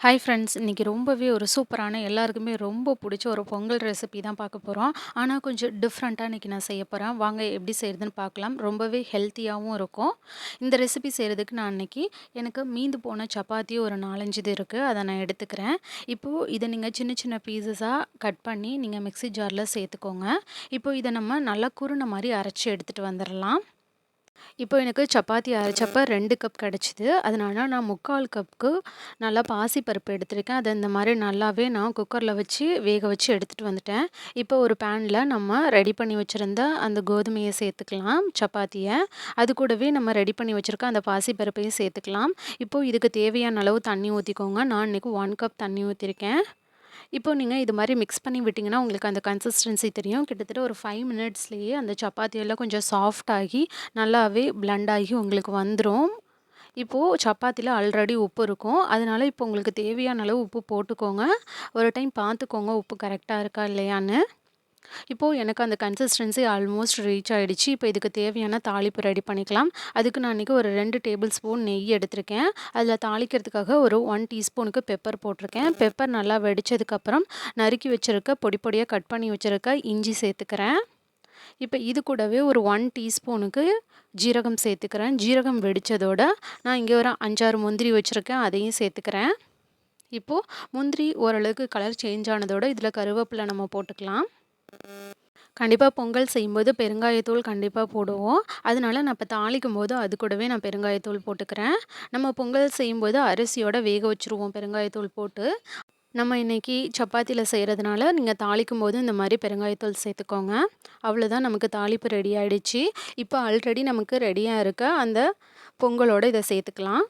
Hi friends, இன்னைக்கு ரொம்பவே ஒரு சூப்பரான எல்லாருக்குமே ரொம்ப பிடிச்ச ஒரு பொங்கல் ரெசிபி தான் பார்க்க போகிறோம். ஆனால் கொஞ்சம் டிஃப்ரெண்ட்டாக இன்றைக்கி நான் செய்ய போகிறேன். வாங்க எப்படி செய்கிறதுன்னு பார்க்கலாம். ரொம்பவே ஹெல்த்தியாகவும் இருக்கும். இந்த ரெசிபி செய்கிறதுக்கு நான் அன்றைக்கி எனக்கு மீந்து போன சப்பாத்தி ஒரு 4-5 இது இருக்குது. அதை நான் எடுத்துக்கிறேன். இப்போது இதை நீங்கள் சின்ன சின்ன பீசஸாக கட் பண்ணி நீங்கள் மிக்ஸி ஜாரில் சேர்த்துக்கோங்க. இப்போது இதை நம்ம நல்லா குருணை மாதிரி அரைச்சி எடுத்துகிட்டு வந்துடலாம். இப்போ எனக்கு சப்பாத்தி அரைச்சப்ப 2 கப் கிடச்சிது. அதனால நான் 3/4 கப்புக்கு நல்லா பாசிப்பருப்பு எடுத்திருக்கேன். அதை இந்த மாதிரி நல்லாவே நான் குக்கரில் வச்சு வேக வச்சு எடுத்துகிட்டு வந்துட்டேன். இப்போ ஒரு பேனில் நம்ம ரெடி பண்ணி வச்சுருந்த அந்த கோதுமையை சேர்த்துக்கலாம், சப்பாத்தியை. அது கூடவே நம்ம ரெடி பண்ணி வச்சுருக்க அந்த பாசிப்பருப்பையும் சேர்த்துக்கலாம். இப்போது இதுக்கு தேவையான அளவு தண்ணி ஊற்றிக்கோங்க. நான் இன்றைக்கி 1 கப் தண்ணி ஊற்றிருக்கேன். இப்போ நீங்க இது மாரி மிக்ஸ் பண்ணி விட்டீங்கன்னா, உங்களுக்கு அந்த கன்சிஸ்டன்சி தெரியும். கிட்டத்தட்ட ஒரு 5 மினிட்ஸ்லேயே அந்த சப்பாத்தி எல்லாம் கொஞ்சம் சாஃப்ட் ஆகி, நல்லாவே பிளெண்ட் ஆகி உங்களுக்கு வந்துரும். இப்போ சப்பாத்தில ஆல்ரெடி உப்பு இருக்கும். அதனால இப்போ உங்களுக்கு தேவையான அளவு உப்பு போட்டுக்கோங்க. ஒரு டைம் பார்த்துக்கோங்க உப்பு கரெக்ட்டா இருக்கா இல்லையான்னு. இப்போ எனக்கு அந்த கன்சிஸ்டன்சி ஆல்மோஸ்ட் ரீச் ஆயிடுச்சு. இப்போ இதுக்கு தேவையான தாளிப்பு ரெடி பண்ணிக்கலாம். அதுக்கு நான் இன்னைக்கு ஒரு 2 டேபிள் ஸ்பூன் நெய் எடுத்திருக்கேன். அதில தாளிக்கிறதுக்காக ஒரு 1 டீஸ்பூனுக்கு பெப்பர் போட்டிருக்கேன். பெப்பர் நல்லா வெடிச்சதுக்கப்புறம் நறுக்கி வச்சிருக்க பொடி பொடியா கட் பண்ணி வச்சிருக்க இஞ்சி சேர்த்துக்கிறேன். இப்போ இது கூடவே ஒரு 1 டீஸ்பூனுக்கு ஜீரகம் சேர்த்துக்கிறேன். ஜீரகம் வெடிச்சதோட நான் இங்கே ஒரு 5, 6 முந்திரி வச்சுருக்கேன். அதையும் சேர்த்துக்கிறேன். இப்போது முந்திரி ஓரளவுக்கு கலர் சேஞ்ச் ஆனதோட இதில் கருவேப்பிலை நம்ம போட்டுக்கலாம். கண்டிப்பா பொங்கல் செய்யும்போது பெருங்காயத்தூள் கண்டிப்பா போடுவோம். அதனால நான் இப்ப தாளிக்கும்போது அது கூடவே நான் பெருங்காயத்தூள் போட்டுக்கிறேன். நம்ம பொங்கல் செய்யும்போது அரிசியோட வேக வச்சுருவோம் பெருங்காயத்தூள் போட்டு. நம்ம இன்னைக்கு சப்பாத்தில செய்றதுனால நீங்க தாளிக்கும்போது இந்த மாரி பெருங்காயத்தூள் சேர்த்துக்கோங்க. அவ்வளோதான், நமக்கு தாளிப்பு ரெடி ஆயிடுச்சு. இப்போ ஆல்ரெடி நமக்கு ரெடியா இருக்க அந்த பொங்கலோட இத சேர்த்துக்கலாம்.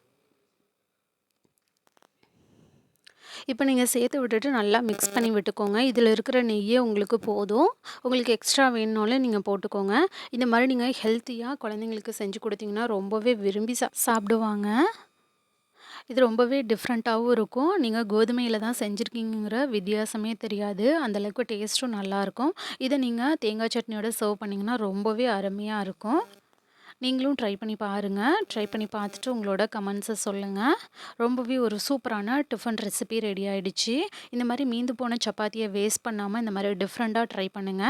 இப்போ நீங்க சேர்த்து விட்டுட்டு நல்லா மிக்ஸ் பண்ணி விட்டுக்கோங்க. இதில இருக்கிற நெய்யே உங்களுக்கு போதும். உங்களுக்கு எக்ஸ்ட்ரா வேணுனாலும் நீங்க போட்டுக்கோங்க. இந்த மாரி நீங்க ஹெல்த்தியா குழந்தைங்களுக்கு செஞ்சு குடுத்தீங்கன்னா, ரொம்பவே விரும்பி சாப்பிடுவாங்க. இது ரொம்பவே டிஃப்ரெண்ட்டாவும் இருக்கும். நீங்க கோதுமையில தான் செஞ்சிருக்கீங்கங்கிற வித்தியாசமே தெரியாது. அந்த அளவுக்கு டேஸ்ட்டும் நல்லாயிருக்கும். இத நீங்க தேங்காய் சட்னியோட சர்வ் பண்ணிங்கன்னா, ரொம்பவே அருமையா இருக்கும். நீங்களும் ட்ரை பண்ணி பாருங்க. ட்ரை பண்ணி பார்த்துட்டு உங்களோட கமெண்ட்ஸை சொல்லுங்க. ரொம்பவே ஒரு சூப்பரான டிஃபன் ரெசிபி ரெடி ஆயிடுச்சு. இந்த மாரி மீந்து போன சப்பாத்திய வேஸ்ட் பண்ணாம இந்த மாரி டிஃப்ரெண்ட்டா ட்ரை பண்ணுங்க.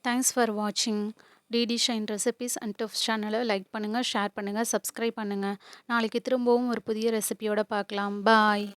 தேங்க்ஸ் ஃபார் வாட்சிங். DD shine recipes and tips சேனலை லைக் பண்ணுங்க, ஷேர் பண்ணுங்க, சப்ஸ்கிரைப் பண்ணுங்க. நாளைக்கு திரும்பவும் ஒரு புதிய ரெசிபியோட பார்க்கலாம். பாய்.